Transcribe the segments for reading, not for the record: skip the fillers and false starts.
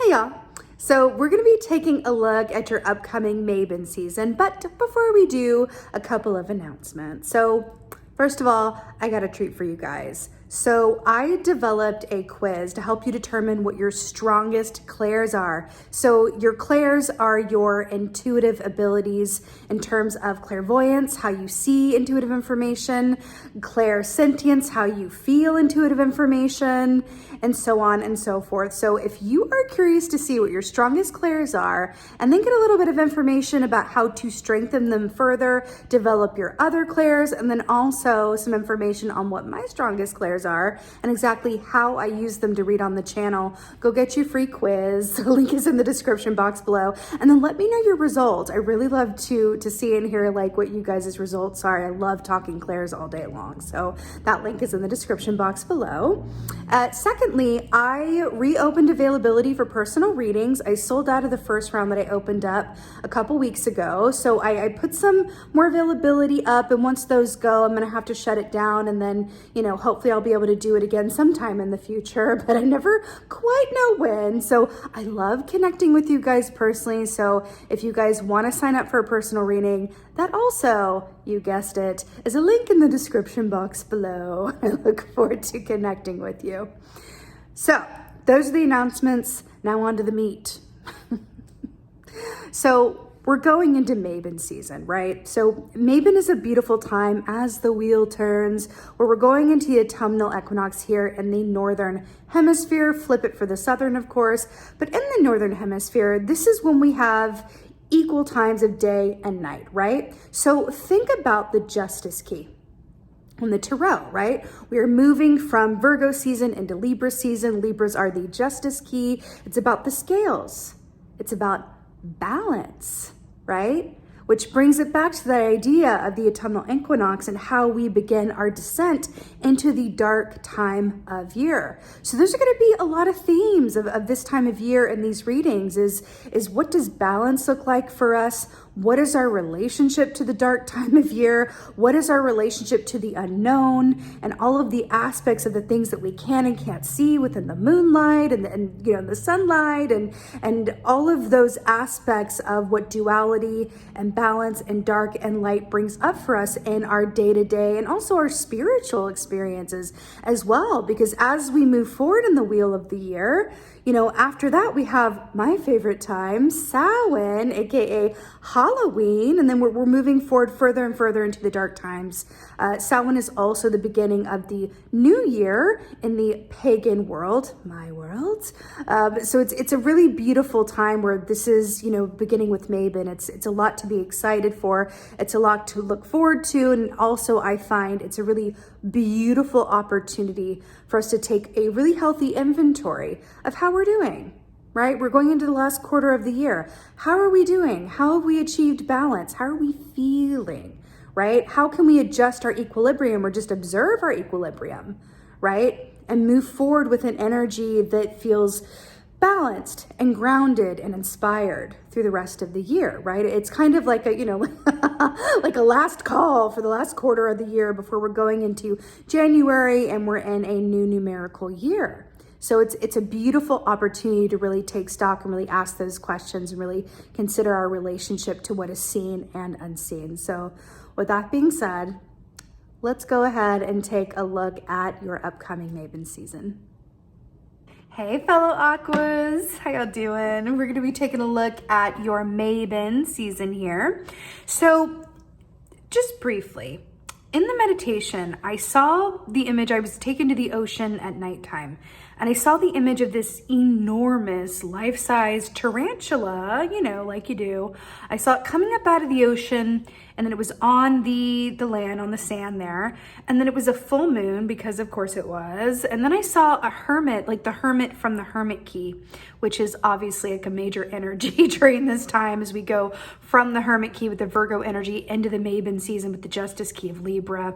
Hey y'all. So we're going to be taking a look at your upcoming Maven season, but before we do, a couple of announcements. So first of all, I got a treat for you guys. So I developed a quiz to help you determine what your strongest clairs are. So your clairs are your intuitive abilities in terms of clairvoyance, how you see intuitive information, clairsentience, how you feel intuitive information, and so on and so forth. So if you are curious to see what your strongest clairs are, and then get a little bit of information about how to strengthen them further, develop your other clairs, and then also some information on what my strongest clairs are and exactly how I use them to read on the channel, go get your free quiz. The link is in the description box below, and then let me know your results. I really love to see and hear like what you guys' results are. I love talking clairs all day long, so that link is in the description box below. Secondly, I reopened availability for personal readings. I sold out of the first round that I opened up a couple weeks ago, so I put some more availability up, and once those go, I'm gonna have to shut it down, and then, you know, hopefully I'll be able to do it again sometime in the future, but I never quite know when. So I love connecting with you guys personally, so if you guys want to sign up for a personal reading, that also, you guessed it, is a link in the description box below. I look forward to connecting with you. So those are the announcements. Now on to the meat. So we're going into Maven season, right? So Maven is a beautiful time as the wheel turns, where we're going into the autumnal equinox here in the northern hemisphere. Flip it for the southern, of course. But in the northern hemisphere, this is when we have equal times of day and night, right? So think about the justice key on the tarot, right? We are moving from Virgo season into Libra season. Libras are the justice key. It's about the scales. It's about balance, right? Which brings it back to that idea of the autumnal equinox and how we begin our descent into the dark time of year. So there's going to be a lot of themes of this time of year in these readings is what does balance look like for us? What is our relationship to the dark time of year? What is our relationship to the unknown and all of the aspects of the things that we can and can't see within the moonlight and you know, the sunlight and all of those aspects of what duality and balance and dark and light brings up for us in our day-to-day and also our spiritual experiences as well. Because as we move forward in the wheel of the year, you know, after that, we have my favorite time, Samhain, aka Halloween, and then we're moving forward further and further into the dark times. Samhain is also the beginning of the new year in the pagan world, my world. So it's a really beautiful time where this is, you know, beginning with Maven. It's a lot to be excited for. It's a lot to look forward to, and also I find it's a really beautiful opportunity for us to take a really healthy inventory of how we're doing, right? We're going into the last quarter of the year. How are we doing? How have we achieved balance? How are we feeling, right? How can we adjust our equilibrium or just observe our equilibrium, right? And move forward with an energy that feels balanced and grounded and inspired through the rest of the year, right? It's kind of like a, you know, like a last call for the last quarter of the year before we're going into January and we're in a new numerical year. So it's a beautiful opportunity to really take stock and really ask those questions and really consider our relationship to what is seen and unseen. So with that being said, let's go ahead and take a look at your upcoming Maven season. Hey fellow Aquas, how y'all doing? We're gonna be taking a look at your Maven season here. So just briefly, in the meditation, I saw the image, I was taken to the ocean at nighttime, and I saw the image of this enormous life-size tarantula, you know, like you do. I saw it coming up out of the ocean, and then it was on the land, on the sand there, and then it was a full moon, because of course it was, and then I saw a hermit, like the hermit from the Hermit Key, which is obviously like a major energy during this time as we go from the Hermit Key with the Virgo energy into the Maven season with the Justice Key of Libra.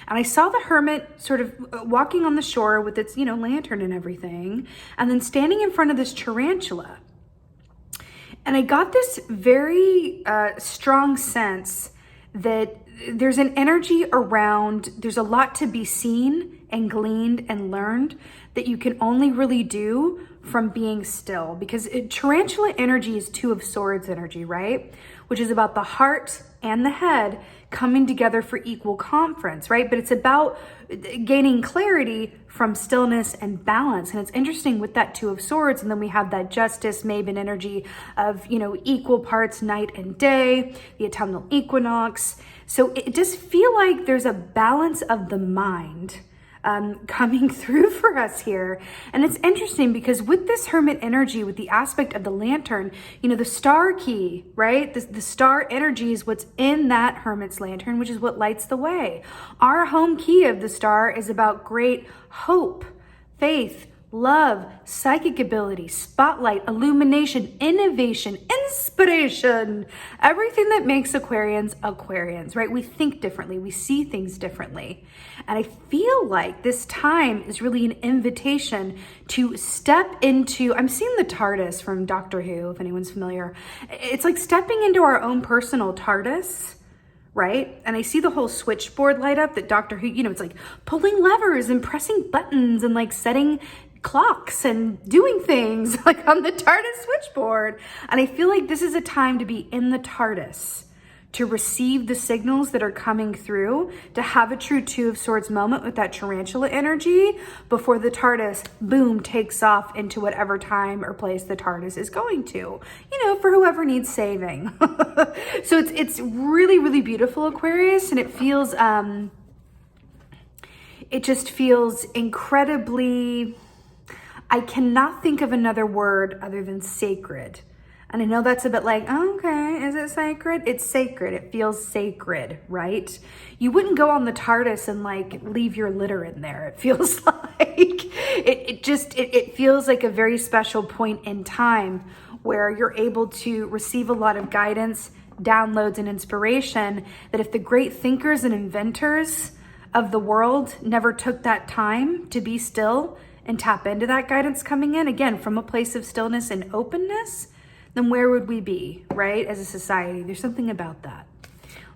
And I saw the hermit sort of walking on the shore with its, you know, lantern and everything, and then standing in front of this tarantula. And I got this very strong sense that there's an energy around, there's a lot to be seen and gleaned and learned that you can only really do from being still, because tarantula energy is Two of Swords energy, right? Which is about the heart and the head coming together for equal conference, right? But it's about gaining clarity from stillness and balance. And it's interesting with that Two of Swords. And then we have that Justice Maven energy of, equal parts night and day, the autumnal equinox. So it does feel like there's a balance of the mind coming through for us here. And it's interesting because with this Hermit energy, with the aspect of the lantern, the star key, right? The star energy is what's in that Hermit's lantern, which is what lights the way. Our home key of the star is about great hope, faith, love, psychic ability, spotlight, illumination, innovation, inspiration, everything that makes Aquarians, right? We think differently, we see things differently. And I feel like this time is really an invitation to step into, I'm seeing the TARDIS from Doctor Who, if anyone's familiar. It's like stepping into our own personal TARDIS, right? And I see the whole switchboard light up that Doctor Who, it's like pulling levers and pressing buttons and like setting clocks and doing things like on the TARDIS switchboard. And I feel like this is a time to be in the TARDIS, to receive the signals that are coming through, to have a true Two of Swords moment with that tarantula energy before the TARDIS, boom, takes off into whatever time or place the TARDIS is going to, for whoever needs saving. So it's really, really beautiful, Aquarius. And it feels, it just feels incredibly, I cannot think of another word other than sacred. And I know that's a bit like, oh, okay, is it sacred? It's sacred. It feels sacred, right? You wouldn't go on the TARDIS and like leave your litter in there. It feels like, it feels like a very special point in time where you're able to receive a lot of guidance, downloads, and inspiration that if the great thinkers and inventors of the world never took that time to be still and tap into that guidance coming in, again, from a place of stillness and openness, then where would we be, right? As a society, there's something about that.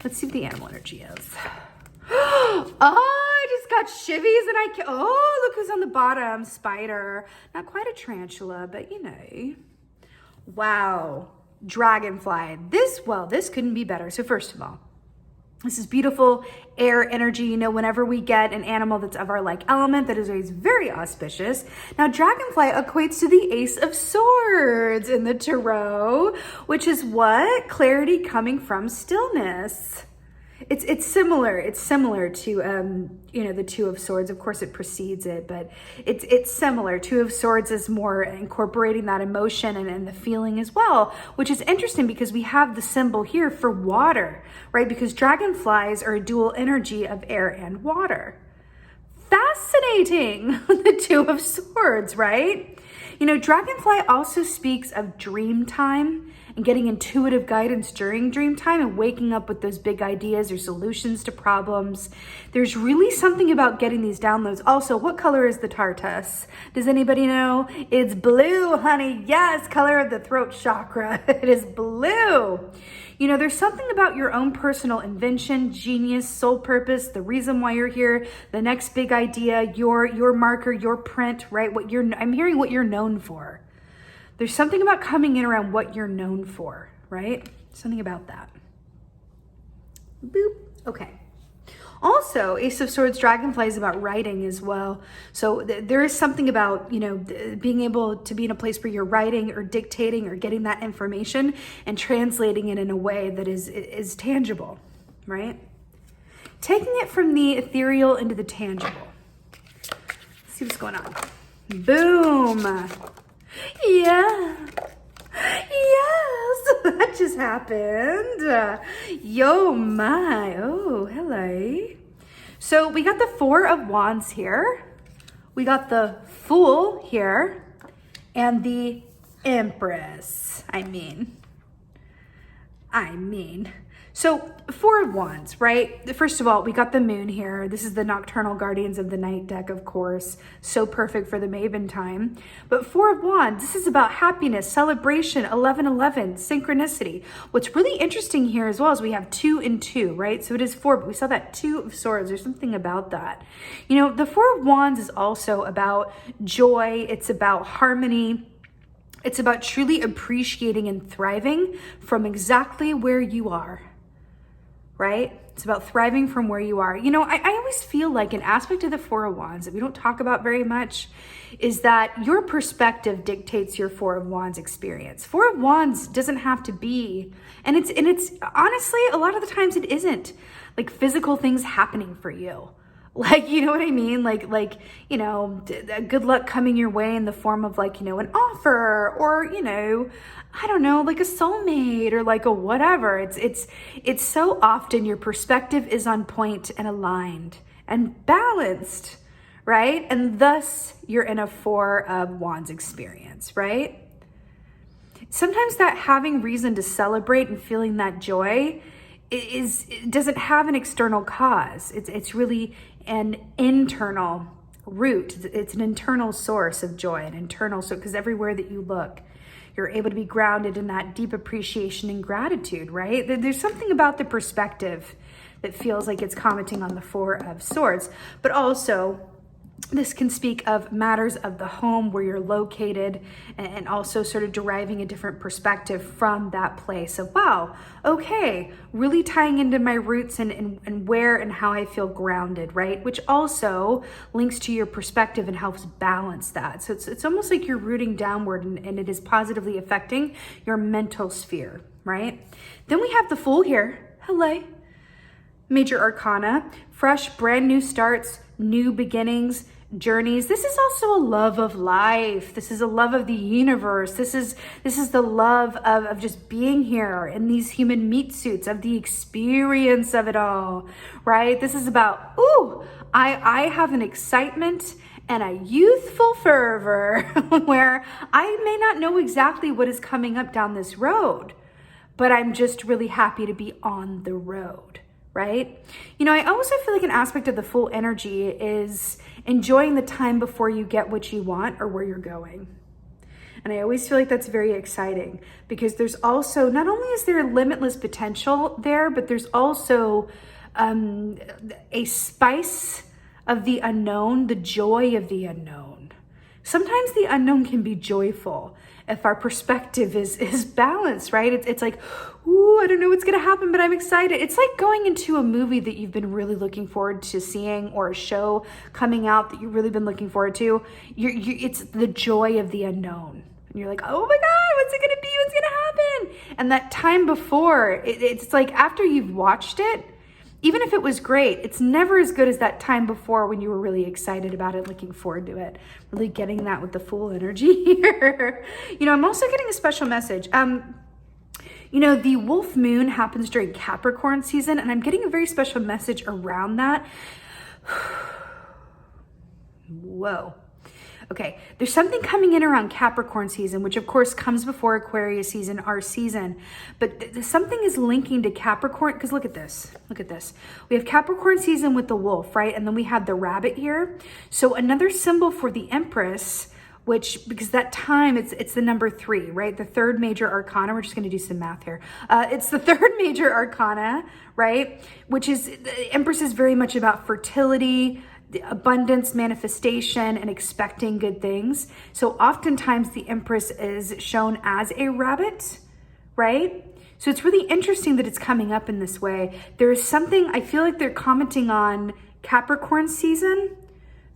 Let's see what the animal energy is. Oh, I just got shivies and oh, look who's on the bottom, spider. Not quite a tarantula, but wow, dragonfly. This couldn't be better. So first of all, this is beautiful air energy. Whenever we get an animal that's of our element, that is always very auspicious. Now, dragonfly equates to the Ace of Swords in the tarot, which is what? Clarity coming from stillness. It's similar. It's similar to the Two of Swords. Of course, it precedes it, but it's similar. Two of Swords is more incorporating that emotion and the feeling as well, which is interesting because we have the symbol here for water, right? Because dragonflies are a dual energy of air and water. Fascinating, the Two of Swords, right? Dragonfly also speaks of dream time and getting intuitive guidance during dream time and waking up with those big ideas or solutions to problems. There's really something about getting these downloads. Also, what color is the TARDIS? Does anybody know? It's blue, honey. Yes, color of the throat chakra. It is blue. There's something about your own personal invention, genius, soul purpose, the reason why you're here, the next big idea, your marker, your print, right? I'm hearing what you're known for. There's something about coming in around what you're known for, right? Something about that. Boop. Okay. Also, Ace of Swords, dragonfly is about writing as well. So there is something about, being able to be in a place where you're writing or dictating or getting that information and translating it in a way that is tangible, right? Taking it from the ethereal into the tangible. Let's see what's going on. Boom. Yeah. Yes, that just happened. Yo, my. Oh, hello. So we got the Four of Wands here. We got the Fool here. And the Empress. I mean. So Four of Wands, right? First of all, we got the moon here. This is the Nocturnal Guardians of the Night deck, of course. So perfect for the Maven time. But Four of Wands, this is about happiness, celebration, 1111, synchronicity. What's really interesting here as well is we have 2 and 2, right? So it is 4, but we saw that 2 of Swords. There's something about that. You know, the Four of Wands is also about joy. It's about harmony. It's about truly appreciating and thriving from exactly where you are. Right? It's about thriving from where you are. You know, I always feel like an aspect of the Four of Wands that we don't talk about very much is that your perspective dictates your Four of Wands experience. Four of Wands doesn't have to be, and it's honestly, a lot of the times it isn't like physical things happening for you. Like, you know what I mean? Like, you know, good luck coming your way in the form of like, you know, an offer or, you know, I don't know, like a soulmate or like a whatever. It's so often your perspective is on point and aligned and balanced, right? And thus you're in a Four of Wands experience, right? Sometimes that having reason to celebrate and feeling that joy it doesn't have an external cause. It's really an internal root. It's an internal source of joy, an internal source, because everywhere that you look, you're able to be grounded in that deep appreciation and gratitude, right? There's something about the perspective that feels like it's commenting on the Four of Swords, but also this can speak of matters of the home where you're located and also sort of deriving a different perspective from that place of, wow, okay, really tying into my roots and where and how I feel grounded, right? Which also links to your perspective and helps balance that. So it's almost like you're rooting downward and it is positively affecting your mental sphere, right? Then we have the Fool here. Hello. Major Arcana, fresh, brand new starts, new beginnings, journeys. This is also a love of life. This is a love of the universe. This is the love of just being here in these human meat suits, of the experience of it all, right? This is about, ooh, I have an excitement and a youthful fervor where I may not know exactly what is coming up down this road, but I'm just really happy to be on the road. Right? You know, I also feel like an aspect of the Fool energy is enjoying the time before you get what you want or where you're going. And I always feel like that's very exciting because there's also, not only is there limitless potential there, but there's also a spice of the unknown, the joy of the unknown. Sometimes the unknown can be joyful if our perspective is balanced, right? It's like, ooh, I don't know what's gonna happen, but I'm excited. It's like going into a movie that you've been really looking forward to seeing, or a show coming out that you've really been looking forward to. It's the joy of the unknown. And you're like, oh my God, what's it gonna be? What's gonna happen? And that time before, it's like after you've watched it, even if it was great, it's never as good as that time before when you were really excited about it, looking forward to it. Really getting that with the Fool energy here. You know, I'm also getting a special message. You know, the Wolf Moon happens during Capricorn season, and I'm getting a very special message around that. Whoa. Okay, there's something coming in around Capricorn season, which of course comes before Aquarius season, our season. But something is linking to Capricorn, because look at this. Look at this. We have Capricorn season with the wolf, right? And then we have the rabbit here. So another symbol for the Empress, which, because that time, it's the number 3, right? The third major arcana. We're just going to do some math here. It's the third major arcana, right? Which is, the Empress is very much about fertility, the abundance, manifestation, and expecting good things. So oftentimes the Empress is shown as a rabbit, right? So it's really interesting that it's coming up in this way. There is something, I feel like they're commenting on Capricorn season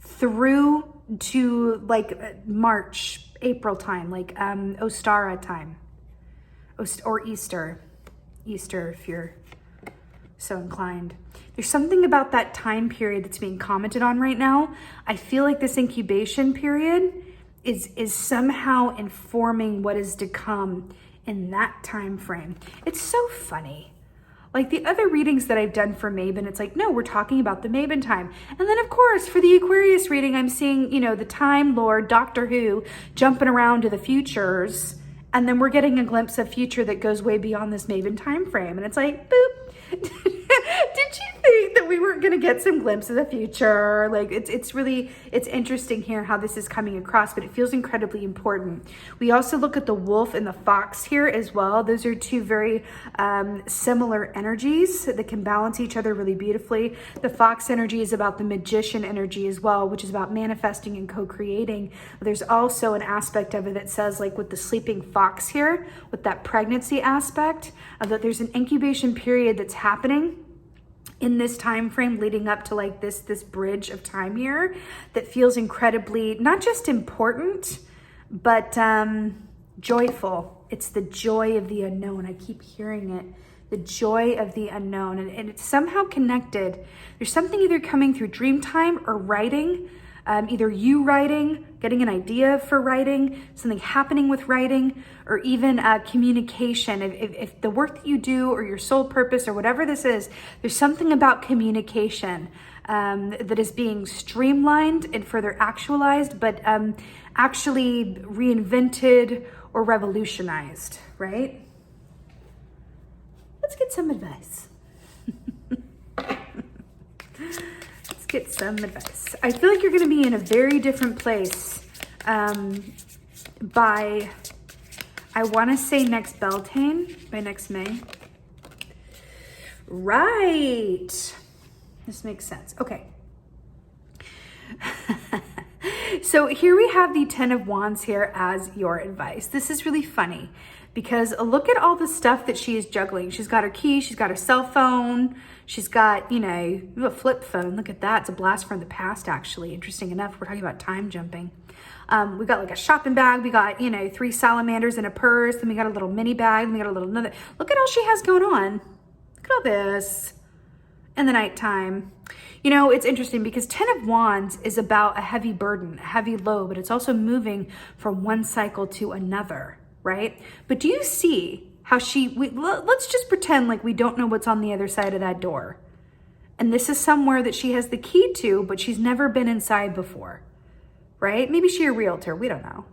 through to like March, April time, like Ostara time, or Easter if you're so inclined. There's something about that time period that's being commented on right now. I feel like this incubation period is somehow informing what is to come in that time frame. It's so funny. Like the other readings that I've done for Maven, it's like, no, we're talking about the Maven time. And then of course, for the Aquarius reading, I'm seeing, you know, the Time Lord, Doctor Who, jumping around to the futures. And then we're getting a glimpse of future that goes way beyond this Maven time frame. And it's like, boop. Did you think that we weren't going to get some glimpse of the future? Like it's interesting here how this is coming across, but it feels incredibly important. We also look at the wolf and the fox here as well. Those are two very similar energies that can balance each other really beautifully. The fox energy is about the magician energy as well, which is about manifesting and co-creating. There's also an aspect of it that says, like with the sleeping fox here, with that pregnancy aspect, that there's an incubation period that's happening in this time frame leading up to like this bridge of time here that feels incredibly not just important but joyful. It's the joy of the unknown. I keep hearing it, the joy of the unknown, and it's somehow connected. There's something either coming through dream time or writing, either you writing, getting an idea for writing, something happening with writing, or even communication. If the work that you do or your soul purpose or whatever this is, there's something about communication that is being streamlined and further actualized, but actually reinvented or revolutionized, right? Let's get some advice. Get some advice. I feel like you're going to be in a very different place by, I want to say next Beltane, by next May. Right. This makes sense. Okay. So here we have the 10 of Wands here as your advice. This is really funny because look at all the stuff that she is juggling. She's got her key, she's got her cell phone, she's got, you know, a flip phone. Look at that. It's a blast from the past, actually. Interesting enough, we're talking about time jumping. We got like a shopping bag. We got, you know, 3 salamanders in a purse. Then we got a little mini bag. Then we got a little another. Look at all she has going on. Look at all this in the nighttime. You know, it's interesting because 10 of Wands is about a heavy burden, a heavy load, but it's also moving from one cycle to another, right? But do you see how let's just pretend like we don't know what's on the other side of that door. And this is somewhere that she has the key to, but she's never been inside before, right? Maybe she's a realtor, we don't know.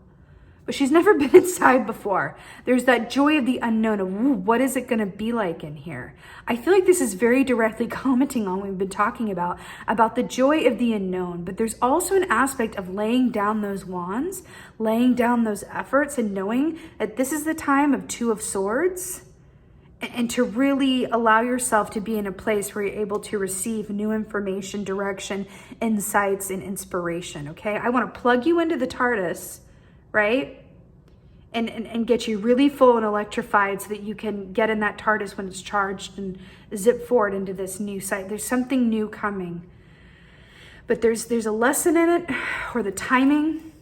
But she's never been inside before. There's that joy of the unknown of, ooh, what is it gonna be like in here? I feel like this is very directly commenting on what we've been talking about the joy of the unknown, but there's also an aspect of laying down those wands, laying down those efforts and knowing that this is the time of 2 of Swords and to really allow yourself to be in a place where you're able to receive new information, direction, insights, and inspiration, okay? I wanna plug you into the TARDIS, right? And get you really full and electrified so that you can get in that TARDIS when it's charged and zip forward into this new site. There's something new coming. But there's a lesson in it, or the timing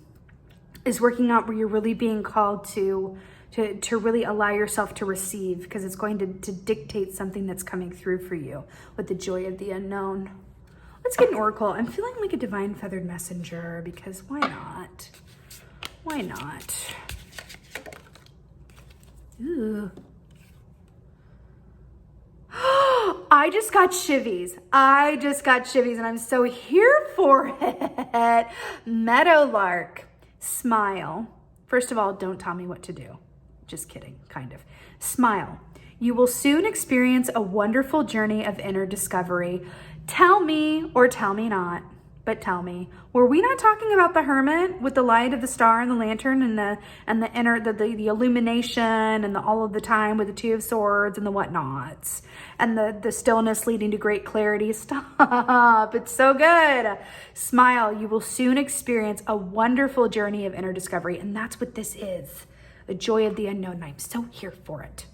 is working out where you're really being called to really allow yourself to receive, because it's going to dictate something that's coming through for you with the joy of the unknown. Let's get an oracle. I'm feeling like a divine feathered messenger because why not? Why not? Ooh. I just got chivies. And I'm so here for it. Meadowlark. Smile. First of all, don't tell me what to do. Just kidding, kind of. Smile. You will soon experience a wonderful journey of inner discovery. Tell me or tell me not. But tell me, were we not talking about the hermit with the light of the star and the lantern and the illumination and the all of the time with the 2 of Swords and the whatnots and the stillness leading to great clarity? Stop, it's so good. Smile, you will soon experience a wonderful journey of inner discovery. And that's what this is, the joy of the unknown. I'm so here for it.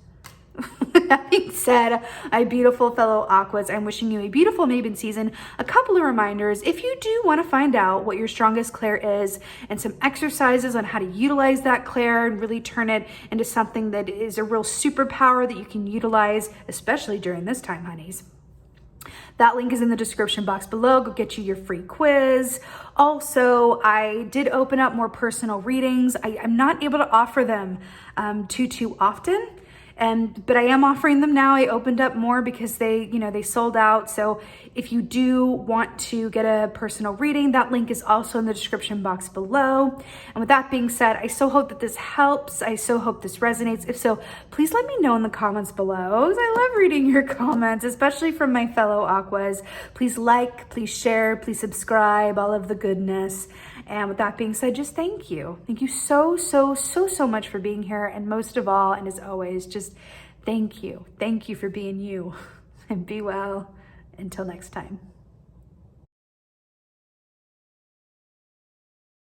That being said, my beautiful fellow Aquas, I'm wishing you a beautiful Mabon season. A couple of reminders: if you do want to find out what your strongest clair is and some exercises on how to utilize that clair and really turn it into something that is a real superpower that you can utilize, especially during this time, honeys. That link is in the description box below. Go get you your free quiz. Also, I did open up more personal readings. I'm not able to offer them too often. but I am offering them now. I opened up more because they sold out. So if you do want to get a personal reading, that link is also in the description box below. And with that being said, I so hope that this helps. I so hope this resonates. If so, please let me know in the comments below, because I love reading your comments, especially from my fellow Aquas. Please like, please share, please subscribe, all of the goodness. And with that being said, just thank you. Thank you so, so, so, so much for being here. And most of all, and as always, just thank you. Thank you for being you. And be well until next time.